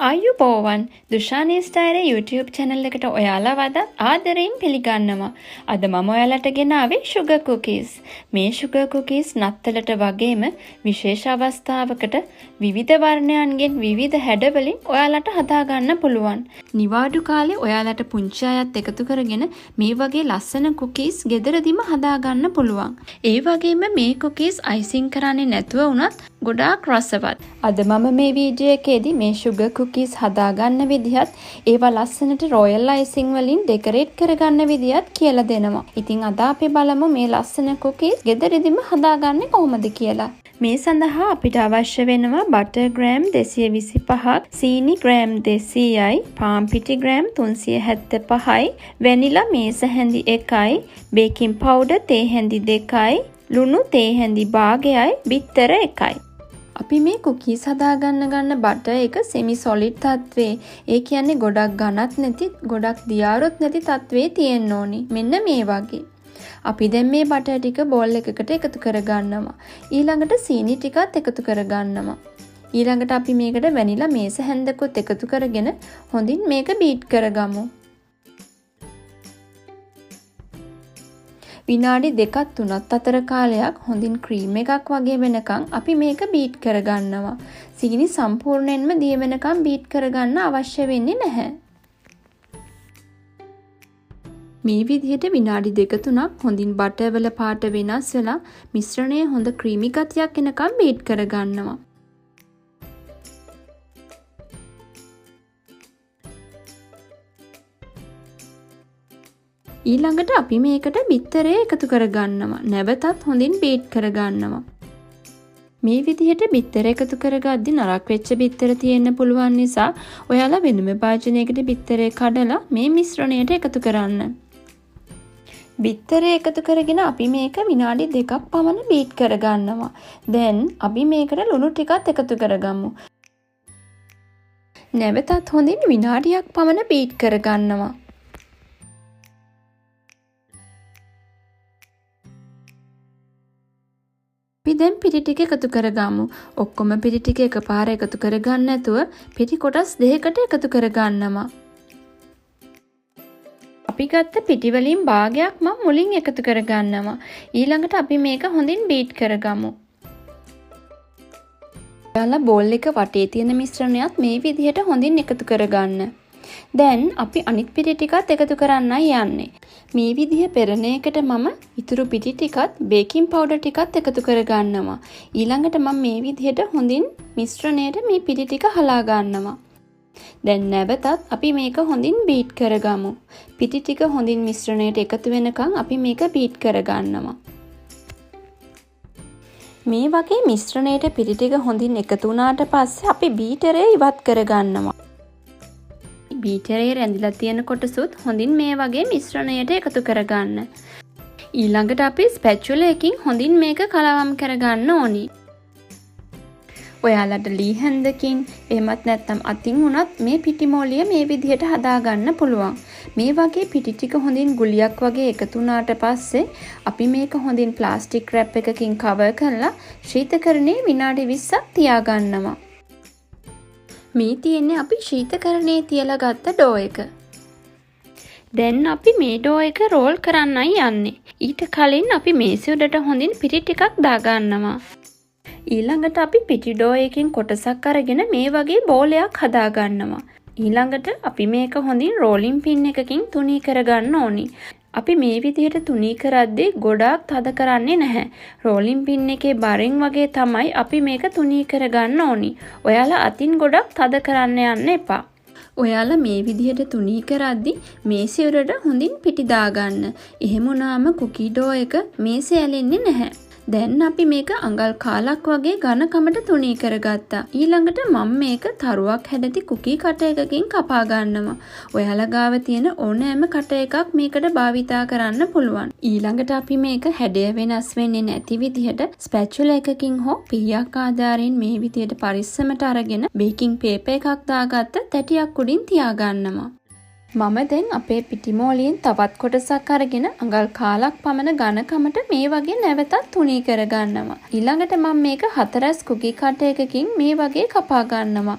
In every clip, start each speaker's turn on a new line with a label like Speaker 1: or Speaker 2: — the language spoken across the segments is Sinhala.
Speaker 1: ආයුබෝවන් දුෂානී ස්ටයිල් YouTube channel එකට ඔයාලා වඩා ආදරයෙන් පිළිගන්නවා. අද මම ඔයාලට ගෙනාවේ sugar cookies. මේ sugar cookies නත්තලට වගේම විශේෂ අවස්ථාවකට විවිධ වර්ණයන්ගෙන් විවිධ හැඩවලින් ඔයාලට හදා ගන්න පුළුවන්. නිවාඩු කාලේ ඔයාලට පුංචි අයත් එකතු කරගෙන මේ වගේ ලස්සන cookies ගෙදරදීම හදා ගන්න පුළුවන්. ඒ වගේම මේ cookies icing කරන්නේ නැතුව වුණත් ගොඩාක් රසවත්. අද මම මේ වීඩියෝ එකේදී මේ sugar cookies හදාගන්න විදිහත් ඒවා ලස්සනට royal icing වලින් decorate කරගන්න විදිහත් කියලා දෙනවා. ඉතින් අද අපි බලමු මේ ලස්සන cookies ගෙදරදීම හදාගන්නේ කොහොමද කියලා. මේ සඳහා අපිට අවශ්‍ය වෙනවා butter gram 225ක්, සීනි gram 200යි, පාන් පිටි gram 375යි, vanilla මේස හැඳි 1යි, baking powder තේ හැඳි 2යි, ලුණු තේ හැඳි භාගයයි, බිත්තර 1යි. අපි මේ cookies හදාගන්න බටර් එක semi solid තත්ත්වයේ, ඒ කියන්නේ ගොඩක් ඝනත් නැති, ගොඩක් දියාරුත් නැති තත්ත්වයේ තියෙන්න ඕනි. මෙන්න මේ වගේ. අපි දැන් මේ බටර් ටික බෝල් එකකට එකතු කරගන්නවා. ඊළඟට සීනි ටිකත් එකතු කරගන්නවා. ඊළඟට අපි මේකට වැනිලා මේස හැන්දකුත් එකතු කරගෙන හොඳින් මේක බීට් කරගමු. විනාඩි 2-3ක් අතර කාලයක් හොඳින් ක්‍රීම් එකක් වගේ වෙනකන් අපි මේක බීට් කරගන්නවා. සීනි සම්පූර්ණයෙන්ම දිය වෙනකන් බීට් කරගන්න අවශ්‍ය වෙන්නේ නැහැ. මේ විදිහට විනාඩි 2-3ක් හොඳින් බටර් වල පාට වෙනස් වෙලා මිශ්‍රණය හොඳ ක්‍රීමි ගතියක් එනකන් බීට් කරගන්නවා. ඊළඟට අපි මේකට බිත්තරය එකතු කරගන්නවා. නැවතත් හොඳින් බීට් කරගන්නවා. මේ විදිහට බිත්තර එකතු කරගද්දි නරක් වෙච්ච බිත්තර තියෙන්න පුළුවන් නිසා ඔයාලා වෙනම භාජනයකට බිත්තරේ කඩලා මේ මිශ්‍රණයට එකතු කරන්න. බිත්තරේ එකතු කරගෙන අපි මේක විනාඩි 2ක් පමණ බීට් කරගන්නවා. දැන් අපි මේකට ලුණු ටිකත් එකතු කරගමු. නැවතත් හොඳින් විනාඩියක් පමණ බීට් කරගන්නවා. අපි දැන් පිටි ටික එකතු කරගමු. ඔක්කොම පිටි ටික එකපාර එකතු කරගන්න නැතුව පිටි කොටස් දෙකකට එකතු කරගන්නවා. අපි ගත්ත පිටි වලින් භාගයක් මම මුලින් එකතු කරගන්නවා. ඊළඟට අපි මේක හොඳින් බීට් කරගමු. ඔයාලා බෝල් එක වටේ තියෙන මිශ්‍රණයත් මේ විදිහට හොඳින් එකතු කරගන්න. දැන් අපි අනිත් පිටි ටිකත් එකතු කරන්නයි යන්නේ. මේ විදිහ පෙරණ එකට මම ඉතුරු පිටි ටිකත් බේකින් පවුඩර් ටිකත් එකතු කරගන්නවා. ඊළඟට මම මේ විදිහට හොඳින් මිශ්‍රණයට මේ පිටි ටික හලා ගන්නවා. දැන් නැවතත් අපි මේක හොඳින් බීට් කරගමු. පිටි ටික හොඳින් මිශ්‍රණයට එකතු වෙනකන් අපි මේක බීට් කරගන්නවා. මේ වගේ මිශ්‍රණයට පිටි ටික හොඳින් එකතු වුණාට පස්සේ අපි බීටරේ ඉවත් කරගන්නවා. බීටරේ රැඳිලා තියෙන කොටසුත් හොඳින් මේ වගේ මිශ්‍රණයට එකතු කරගන්න. ඊළඟට අපි ස්පැචුලා එකකින් හොඳින් මේක කලවම් කරගන්න ඕනි. ඔයාලට ලී හැන්දකින් එහෙමත් නැත්නම් අතින් උනත් මේ පිටි මෝලිය මේ විදිහට හදාගන්න පුළුවන්. මේ වගේ පිටි ටික හොඳින් ගුලියක් වගේ එකතු වුණාට පස්සේ අපි මේක හොඳින් ප්ලාස්ටික් රැප් එකකින් කවර් කරලා ශීතකරණයේ විනාඩි 20ක් තියාගන්නවා. මේ තියෙන්නේ අපි ශීතකරණයේ තියලා ගත්ත ඩෝ එක. දැන් අපි මේ ඩෝ එක රෝල් කරන්නයි යන්නේ. ඊට කලින් අපි මේසෙ උඩට හොඳින් පිටි ටිකක් දාගන්නවා. ඊළඟට අපි පිටි ඩෝ එකකින් කොටසක් අරගෙන මේ වගේ බෝලයක් හදාගන්නවා. ඊළඟට අපි මේක හොඳින් රෝලින් පින් එකකින් තුනී කරගන්න ඕනි. අපි මේ විදිහට තුනී කරද්දී ගොඩාක් තද කරන්නේ නැහැ. රෝලින් පින් එකේ බරින් වගේ තමයි අපි මේක තුනී කරගන්න ඕනි. ඔයාලා අතින් ගොඩක් තද කරන්න යන්න එපා. ඔයාලා මේ විදිහට තුනී කරද්දී මේසෙ උඩට හොඳින් පිටි දාගන්න. එහෙම වුණාම කුකී ඩෝ එක මේසෙ ඇලෙන්නේ නැහැ. දැන් අපි මේක අඟල් කාලක් වගේ ඝනකමට තුනී කරගත්තා. ඊළඟට මම මේක තරුවක් හැඩති කුකී කට එකකින් කපා ගන්නවා. ඔයාලා ගාව තියෙන ඕනෑම කට එකක් මේකට භාවිතා කරන්න පුළුවන්. ඊළඟට අපි මේක හැඩය වෙනස් වෙන්නේ නැති විදිහට ස්පැචුලා එකකින් හෝ පීයක් ආධාරයෙන් මේ විදිහට පරිස්සමට අරගෙන බේකින් පේපර් එකක් දාගත්ත තැටියක් උඩින් තියාගන්නවා. මම දැන් අපේ පිටි මෝලියෙන් තවත් කොටසක් අරගෙන අඟල් කාලක් පමණ ඝනකමට මේ වගේ නැවතත් තුනී කරගන්නවා. ඊළඟට මම මේක 4 කුකී කටයකකින් මේ වගේ කපා ගන්නවා.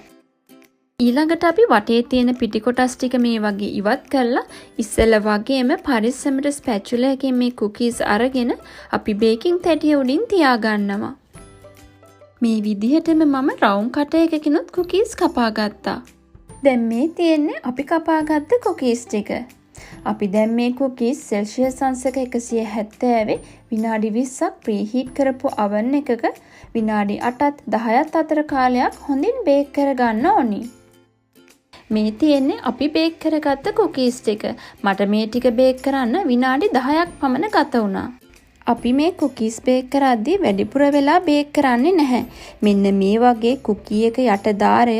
Speaker 1: ඊළඟට අපි වටේ තියෙන පිටි කොටස් ටික මේ වගේ ඉවත් කරලා ඉස්සෙල්ලා වගේම පරිස්සමට ස්පැචුලා එකකින් මේ කුකීස් අරගෙන අපි බේකින් තැටිය උඩින් තියාගන්නවා. මේ විදිහටම මම රවුම් කටයකකිනුත් කුකීස් කපා ගත්තා. දැන් මේ තියෙන්නේ අපි කපාගත්ත කුකීස් ටික. අපි දැන් මේ කුකීස් සෙල්සියස් අංශක 170 විනාඩි 20ක් ප්‍රීහීට් කරපු oven එකක විනාඩි 8ත් 10ත් අතර කාලයක් හොඳින් බේක් කරගන්න ඕනි. මේ තියෙන්නේ අපි බේක් කරගත්ත කුකීස් ටික. මට මේ ටික බේක් කරන්න විනාඩි 10ක් පමණ ගත වුණා. අපි මේ කුකීස් බේක් කරද්දී වැඩිපුර වෙලා බේක් කරන්නේ නැහැ. මෙන්න මේ වගේ කුකී එක යට දාරය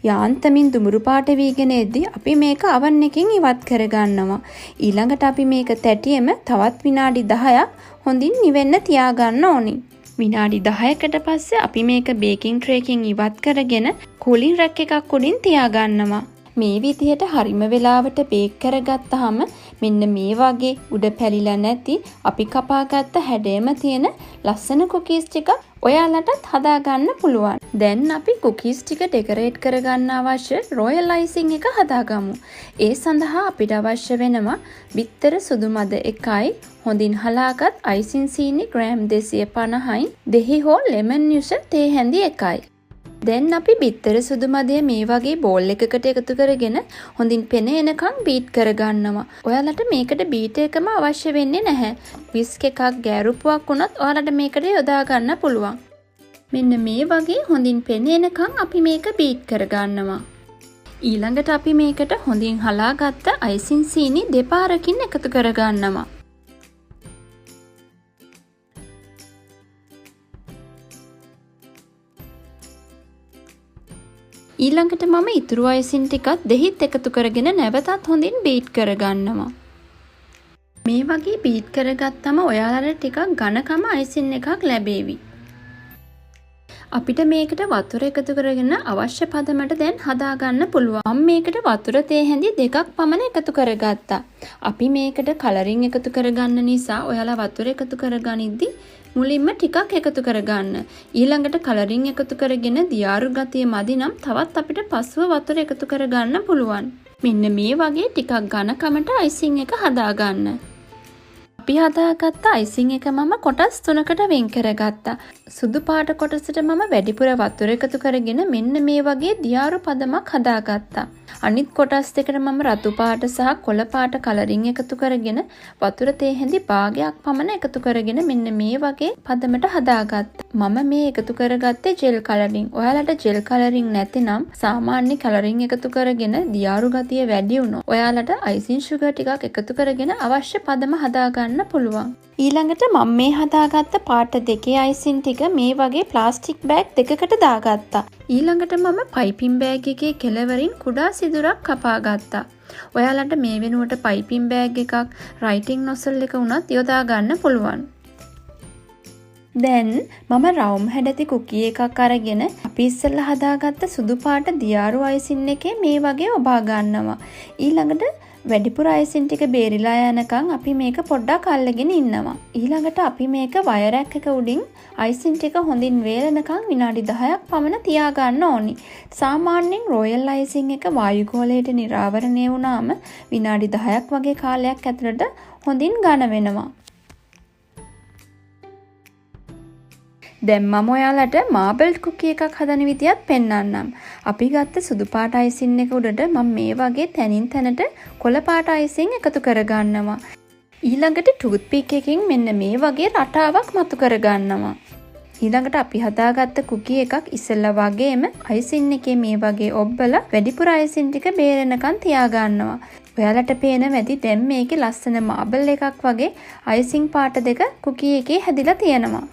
Speaker 1: යාන්තමින් දුඹුරු පාට වීගෙන එද්දී අපි මේක oven එකකින් ඉවත් කරගන්නවා. ඊළඟට අපි මේක තැටියෙම තවත් විනාඩි 10ක් හොඳින් නිවෙන්න තියාගන්න ඕනි. විනාඩි 10කට පස්සේ අපි මේක බේකින් ට්‍රේ එකකින් ඉවත් කරගෙන කූලින් රැක් එකක් උඩින් තියාගන්නවා. මේ විදිහට හරිම වෙලාවට බේක් කරගත්තාම මෙන්න මේ වගේ උඩ පැලිලා නැති අපි කපාගත්ත හැඩයම තියෙන ලස්සන කුකීස් ටික ඔයාලටත් හදාගන්න පුළුවන්. දැන් අපි කුකීස් ටික ඩෙකරේට් කරගන්න අවශ්‍ය රොයල් අයිසිං එක හදාගමු. ඒ සඳහා අපිට අවශ්‍ය වෙනවා බිත්තර සුදු මද 1යි, හොඳින් හලාගත් අයිසිං සීනි ග්‍රෑම් 250යි, දෙහි හෝ ලෙමන් යුෂ තේ හැඳි 1යි. දැන් අපි බිත්තර සුදු මදය මේ වගේ බෝල් එකකට එකතු කරගෙන හොඳින් පෙන එනකම් බීට් කරගන්නවා. ඔයාලට මේකට බීට් එකම අවශ්‍ය වෙන්නේ නැහැ. විස්ක් එකක් ගෑරුපුවක් වුණත් ඔයාලට මේකට යොදා ගන්න පුළුවන්. මෙන්න මේ වගේ හොඳින් පෙන එනකම් අපි මේක බීට් කරගන්නවා. ඊළඟට අපි මේකට හොඳින් හලාගත්ත අයිසින් සීනි දෙපාරකින් එකතු කරගන්නවා. ඊළඟට මම ඉතුරු අයිසින් ටිකත් දෙහිත් එකතු කරගෙන නැවතත් හොඳින් බීට් කරගන්නවා. මේ වගේ බීට් කරගත්තම ඔයාලට ටිකක් ඝනකම අයිසින් එකක් ලැබේවි. අපිට මේකට වතුර එකතු කරගෙන අවශ්‍ය පදමට දැන් හදාගන්න පුළුවන්. මම මේකට වතුර තේ හැඳි 2ක් පමණ එකතු කරගත්තා. අපි මේකට කලරින් එකතු කරගන්න නිසා ඔයාලා වතුර එකතු කරගනිද්දි මුලින්ම ටිකක් එකතු කරගන්න. ඊළඟට කලරින් එකතු කරගෙන දියාරු ගතිය මදි නම් තවත් අපිට පස්ව වතුර එකතු කරගන්න පුළුවන්. මෙන්න මේ වගේ ටිකක් ඝනකමට අයිසිං එක හදාගන්න. අපි හදාගත්ත අයිසිං එක මම කොටස් 3කට වෙන් කරගත්තා. සුදු පාට කොටසට මම වැඩිපුර වතුර එකතු කරගෙන මෙන්න මේ වගේ දියාරු පදමක් හදාගත්තා. අනිත් කොටස් දෙකට මම රතු පාට සහ කොළ පාට කලරින් එකතු කරගෙන වතුර තේ හැඳි භාගයක් පමණ එකතු කරගෙන මෙන්න මේ වගේ පදමට හදාගත්තා. මම මේ එකතු කරගත්තේ ජෙල් කලරින්. ඔයාලට ජෙල් කලරින් නැතිනම් සාමාන්‍ය කලරින් එකතු කරගෙන දියාරු ගතිය වැඩි වුණොත් ඔයාලට අයිසින් සුගර් ටිකක් එකතු කරගෙන අවශ්‍ය පදම හදාගන්න පුළුවන්. ඊළඟට මම මේ හදාගත්ත පාට දෙකේ අයිසින් ටික මේ වගේ ප්ලාස්ටික් බෑග් දෙකකට දාගත්තා. ඊළඟට මම පයිපින් බෑග් එකේ කෙළවරින් කුඩා සිදුරක් කපා ගත්තා. ඔයාලට මේ වෙනුවට පයිපින් බෑග් එකක් රයිටින් නොසල් එක උනත් යොදා ගන්න පුළුවන්. දැන් මම රවුම් හැඩති කුකී එකක් අරගෙන අපි ඉස්සෙල්ලා හදාගත්ත සුදු පාට දියාරු අයිසින් එකේ මේ වගේ ඔබා ගන්නවා. ඊළඟට වැඩිපුර අයිසින් ටික බේරිලා යනකම් අපි මේක පොඩ්ඩක් අල්ලගෙන ඉන්නවා. ඊළඟට අපි මේක වයරක් එක උඩින් අයිසින් ටික හොඳින් වේලනකම් විනාඩි 10ක් පමණ තියාගන්න ඕනි. සාමාන්‍යයෙන් රොයල් අයිසින් එක වායුගෝලයට නිරාවරණය වුණාම විනාඩි 10ක් වගේ කාලයක් ඇතුළත හොඳින් ඝන වෙනවා. දැන් මම ඔයාලට මාබල් කුකී එකක් හදන විදියත් පෙන්වන්නම්. අපි ගත්ත සුදු පාට අයිසින් එක උඩට මම මේ වගේ තැනින් තැනට කොළ පාට අයිසින් එකතු කරගන්නවා. ඊළඟට ටූත් පික් එකකින් මෙන්න මේ වගේ රටාවක් මතු කරගන්නවා. ඊළඟට අපි හදාගත්ත කුකී එකක් ඉස්සෙල්ලා වගේම අයිසින් එකේ මේ වගේ ඔබ්බලා වැඩිපුර අයිසින් ටික බේරෙනකන් තියාගන්නවා. ඔයාලට පේන වැඩි දැන් මේකේ ලස්සන මාබල් එකක් වගේ අයිසින් පාට දෙක කුකී එකේ හැදිලා තියෙනවා.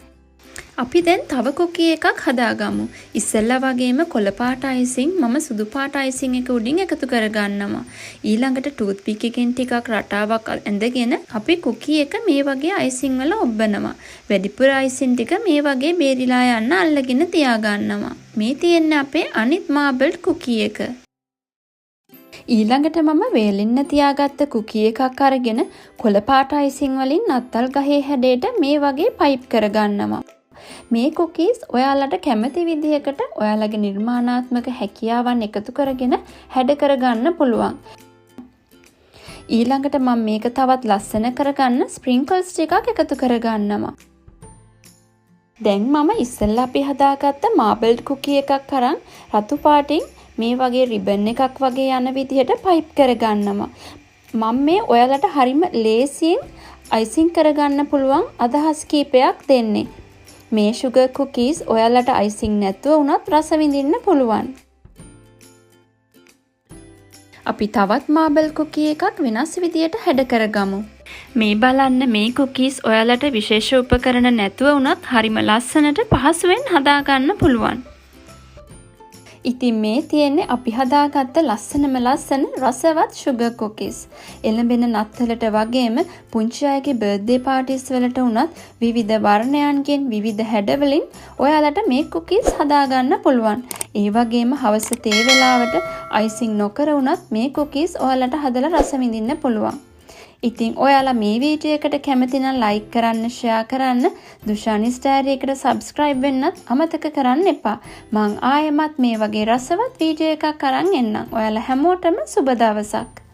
Speaker 1: අපි දැන් තව කුකී එකක් හදාගමු. ඉස්සෙල්ලා වගේම කොළ පාට අයිසින් මම සුදු පාට අයිසින් එක උඩින් එකතු කරගන්නවා. ඊළඟට ටූත් පික් එකෙන් ටිකක් රටාවක් ඇඳගෙන අපි කුකී එක මේ වගේ අයිසින් වල ඔබනවා. වැඩිපුර අයිසින් ටික මේ වගේ බේරිලා යන්න අල්ලගෙන තියාගන්නවා. මේ තියෙන්නේ අපේ අනිත් මාබල් කුකී එක. ඊළඟට මම වේලින්න තියාගත්ත කුකී එකක් අරගෙන කොළ පාට අයිසින් වලින් නත්තල් ගහේ හැඩයට මේ වගේ පයිප් කරගන්නවා. මේ කුකීස් ඔයාලට කැමති විදිහකට ඔයාලගේ නිර්මාණාත්මක හැකියාවන් එකතු කරගෙන හැඩ කරගන්න පුළුවන්. ඊළඟට මම මේක තවත් ලස්සන කරගන්න ස්ප්‍රින්කල්ස් ටිකක් එකතු කරගන්නවා. දැන් මම ඉස්සෙල්ලා අපි හදාගත්ත මාබල්ඩ් කුකී එකක් අරන් රතු පාටින් මේ වගේ රිබන් එකක් වගේ යන විදිහට පයිප් කරගන්නවා. මම මේ ඔයාලට හරිම ලේසියෙන් icing කරගන්න පුළුවන් අදහස් කීපයක් දෙන්නේ. මේ sugar cookies ඔයාලට icing නැතුව වුණත් රස විඳින්න පුළුවන්. අපි තවත් මාබල් කුකී එකක් වෙනස් විදියට හැඩ කරගමු. මේ බලන්න මේ කුකීස් ඔයාලට විශේෂ උපකරණ නැතුව වුණත් හරිම ලස්සනට පහසුවෙන් හදාගන්න පුළුවන්. ඉතින් මේ තියෙන්නේ අපි හදාගත්ත ලස්සනම ලස්සන රසවත් sugar cookies. එළඹෙන නත්තලට වගේම පුංචි අයගේ බර්ත්ඩේ පාටිස් වලට උනත් විවිධ වර්ණයන්ගෙන් විවිධ හැඩවලින් ඔයාලට මේ cookies හදාගන්න පුළුවන්. ඒ වගේම හවස තේ වෙලාවට icing නොකර උනත් මේ cookies ඔයාලට හදලා රස විඳින්න පුළුවන්. ඉතින් ඔයාලා මේ වීඩියෝ එකට කැමති නම් ලයික් කරන්න, ෂෙයා කරන්න, දුෂානි ස්ටාරි එකට සබ්ස්ක්‍රයිබ් වෙන්නත් අමතක කරන්න එපා. මං ආයෙමත් මේ වගේ රසවත් වීඩියෝ එකක් අරන් එන්නම්. ඔයාලා හැමෝටම සුබ දවසක්.